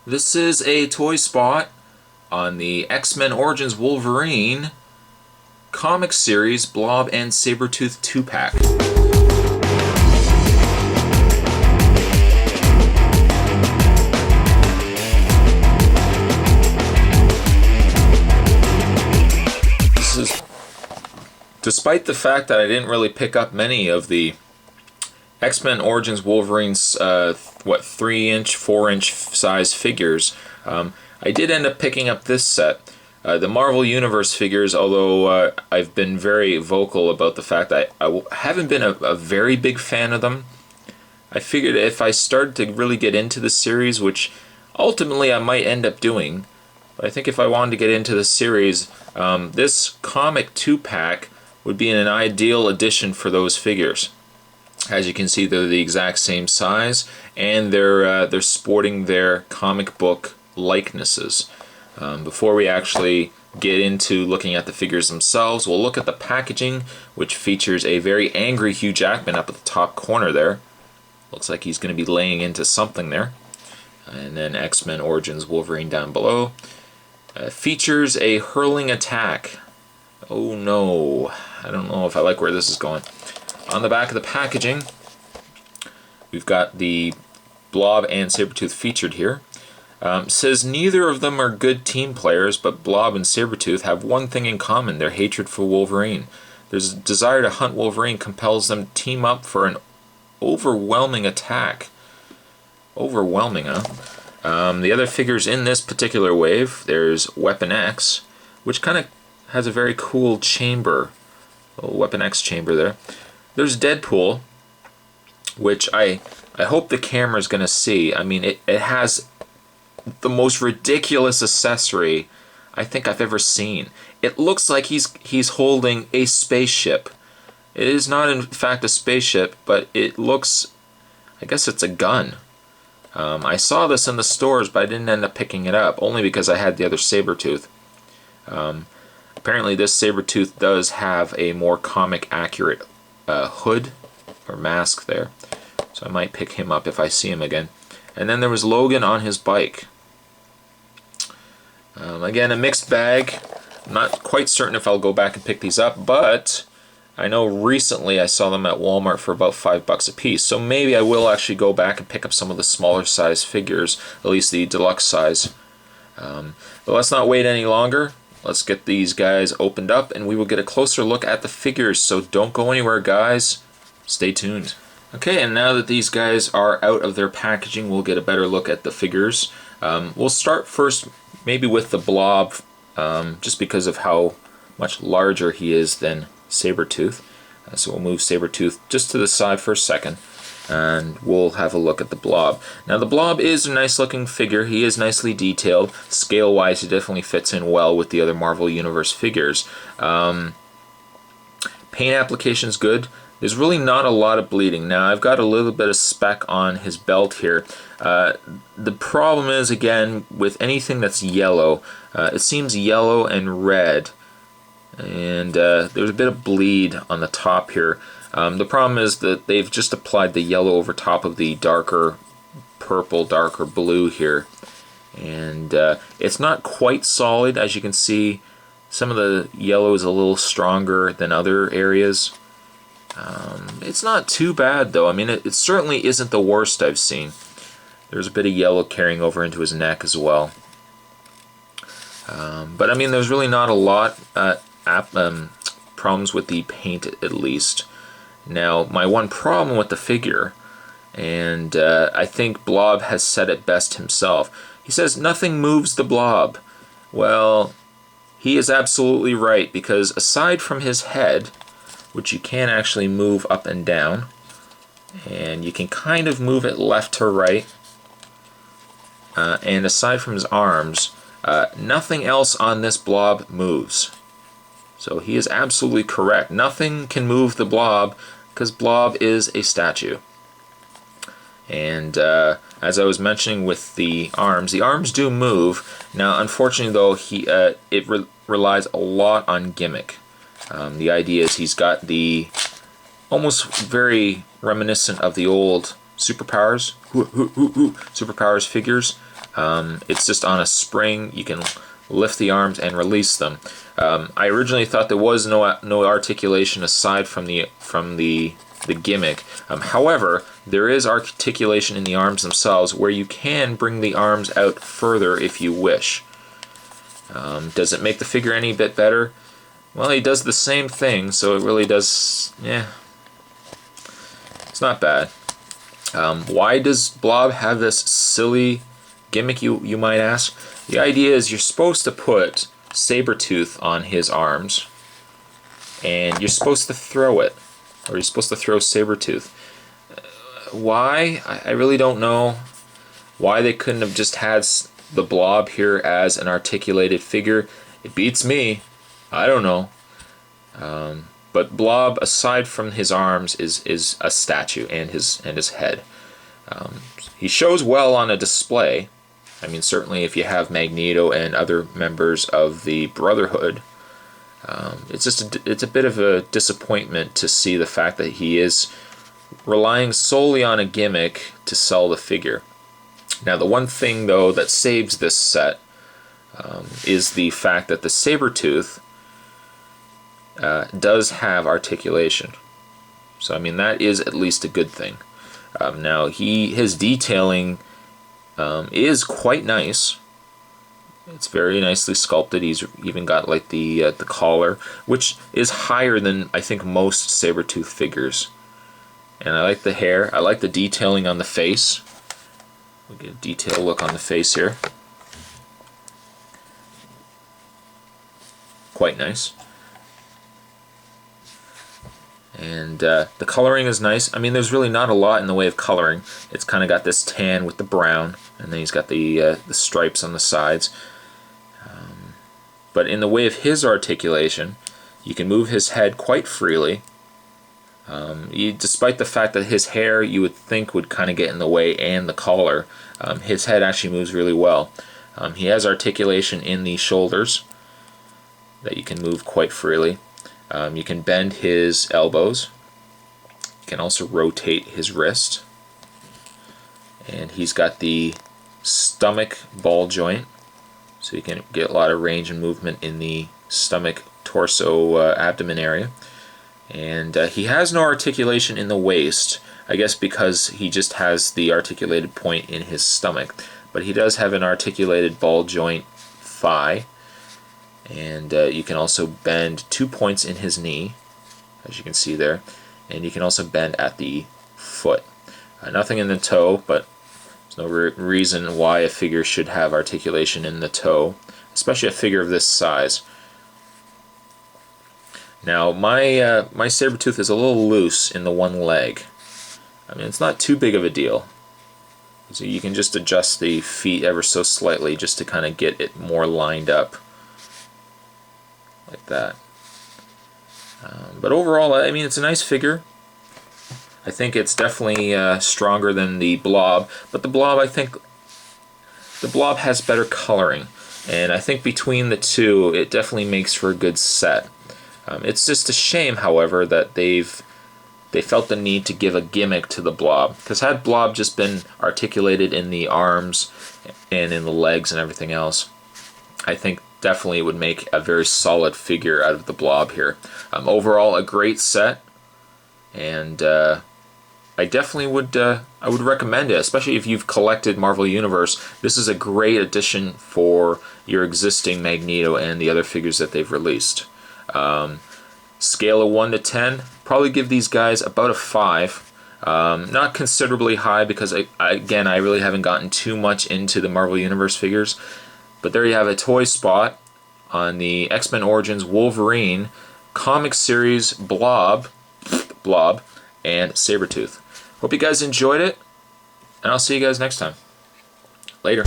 This is a toy spot on the X-Men Origins Wolverine comic series Blob and Sabretooth 2-pack. Despite the fact that I didn't really pick up many of the X-Men Origins Wolverine's 3-inch, 4-inch size figures, I did end up picking up this set. The Marvel Universe figures, although I've been very vocal about the fact that I haven't been a very big fan of them, I figured if I started to really get into the series, which ultimately I might end up doing, but I think if I wanted to get into the series, this comic 2-pack would be an ideal addition for those figures. As you can see, they're the exact same size, and they're sporting their comic book likenesses. Before we actually get into looking at the figures themselves, we'll look at the packaging, which features a very angry Hugh Jackman up at the top corner there. Looks like he's going to be laying into something there. And then X-Men Origins Wolverine down below. Features a hurling attack. Oh no, I don't know if I like where this is going. On the back of the packaging, we've got the Blob and Sabretooth featured here. Says neither of them are good team players, but Blob and Sabretooth have one thing in common: their hatred for Wolverine. Their desire to hunt Wolverine compels them to team up for an overwhelming attack. Overwhelming, huh? The other figures in this particular wave, there's Weapon X, which kind of has a very cool chamber, a little Weapon X chamber there. There's Deadpool, which I hope the camera's going to see. I mean, it has the most ridiculous accessory I think I've ever seen. It looks like he's holding a spaceship. It is not in fact a spaceship, but it looks, I guess it's a gun. I saw this in the stores, but I didn't end up picking it up, only because I had the other Sabretooth. Apparently this Sabretooth does have a more comic accurate hood or mask there, so I might pick him up if I see him again. And then there was Logan on his bike. Again, a mixed bag. I'm not quite certain if I'll go back and pick these up, but I know recently I saw them at Walmart for about $5 a piece, so maybe I will actually go back and pick up some of the smaller size figures, at least the deluxe size. But let's not wait any longer. Let's get these guys opened up and we will get a closer look at the figures, so don't go anywhere, guys. Stay tuned. Okay, and now that these guys are out of their packaging, we'll get a better look at the figures. We'll start first maybe with the Blob, just because of how much larger he is than Sabretooth. So we'll move Sabretooth just to the side for a second, and we'll have a look at the Blob. Now the Blob is a nice looking figure. He is nicely detailed. Scale wise, he definitely fits in well with the other Marvel Universe figures. Paint application's good. There's really not a lot of bleeding. Now I've got a little bit of speck on his belt here. The problem is, again, with anything that's yellow, it seems yellow and red, and there's a bit of bleed on the top here. The problem is that they've just applied the yellow over top of the darker purple, darker blue here, and it's not quite solid. As you can see, some of the yellow is a little stronger than other areas. It's not too bad though. I mean, it certainly isn't the worst I've seen. There's a bit of yellow carrying over into his neck as well. But I mean, there's really not a lot problems with the paint, at least. Now, my one problem with the figure, and I think Blob has said it best himself, he says nothing moves the Blob. Well, he is absolutely right, because aside from his head, which you can actually move up and down, and you can kind of move it left to right, and aside from his arms, nothing else on this Blob moves. So he is absolutely correct. Nothing can move the Blob, because Blob is a statue. And as I was mentioning with the arms do move. Now, unfortunately though, it relies a lot on gimmick. The idea is he's got the almost very reminiscent of the old Superpowers figures. It's just on a spring. You can lift the arms and release them. I originally thought there was no articulation aside from the gimmick. However, there is articulation in the arms themselves, where you can bring the arms out further if you wish. Does it make the figure any bit better? Well, he does the same thing, so it really does, yeah, it's not bad. Why does Blob have this silly gimmick, you might ask? The idea is you're supposed to put Sabretooth on his arms, and you're supposed to throw it, or you're supposed to throw Sabretooth. Why? I really don't know why they couldn't have just had the Blob here as an articulated figure. It beats me. I don't know. But Blob, aside from his arms, is a statue, and his head. He shows well on a display. I mean, certainly if you have Magneto and other members of the Brotherhood, it's a bit of a disappointment to see the fact that he is relying solely on a gimmick to sell the figure. Now, the one thing though that saves this set is the fact that the Sabretooth does have articulation. So I mean, that is at least a good thing. Now his detailing is quite nice. It's very nicely sculpted. He's even got like the collar, which is higher than I think most Sabretooth figures. And I like the hair. I like the detailing on the face. We'll get a detailed look on the face here. Quite nice. And the coloring is nice. I mean, there's really not a lot in the way of coloring. It's kind of got this tan with the brown, and then he's got the stripes on the sides. But in the way of his articulation, you can move his head quite freely. Despite the fact that his hair, you would think, would kind of get in the way, and the collar, his head actually moves really well. He has articulation in the shoulders that you can move quite freely. You can bend his elbows. You can also rotate his wrist. And he's got the stomach ball joint, so you can get a lot of range and movement in the stomach, torso, abdomen area. And he has no articulation in the waist, I guess because he just has the articulated point in his stomach. But he does have an articulated ball joint thigh. And you can also bend 2 points in his knee, as you can see there, and you can also bend at the foot. Nothing in the toe, but there's no reason why a figure should have articulation in the toe, especially a figure of this size. Now, my Sabretooth is a little loose in the one leg. I mean, it's not too big of a deal. So you can just adjust the feet ever so slightly just to kind of get it more lined up. Like that. But overall, I mean, it's a nice figure. I think it's definitely stronger than the Blob, but the Blob, I think, the Blob has better coloring, and I think between the two, it definitely makes for a good set. It's just a shame, however, that they felt the need to give a gimmick to the Blob, because had Blob just been articulated in the arms and in the legs and everything else, I think definitely would make a very solid figure out of the Blob here. Overall, a great set, and I definitely would I would recommend it, especially if you've collected Marvel Universe. This is a great addition for your existing Magneto and the other figures that they've released. Scale of 1 to 10, probably give these guys about a 5. Not considerably high, because again, I really haven't gotten too much into the Marvel Universe figures. But there you have a toy spot on the X-Men Origins Wolverine comic series Blob, and Sabretooth. Hope you guys enjoyed it, and I'll see you guys next time. Later.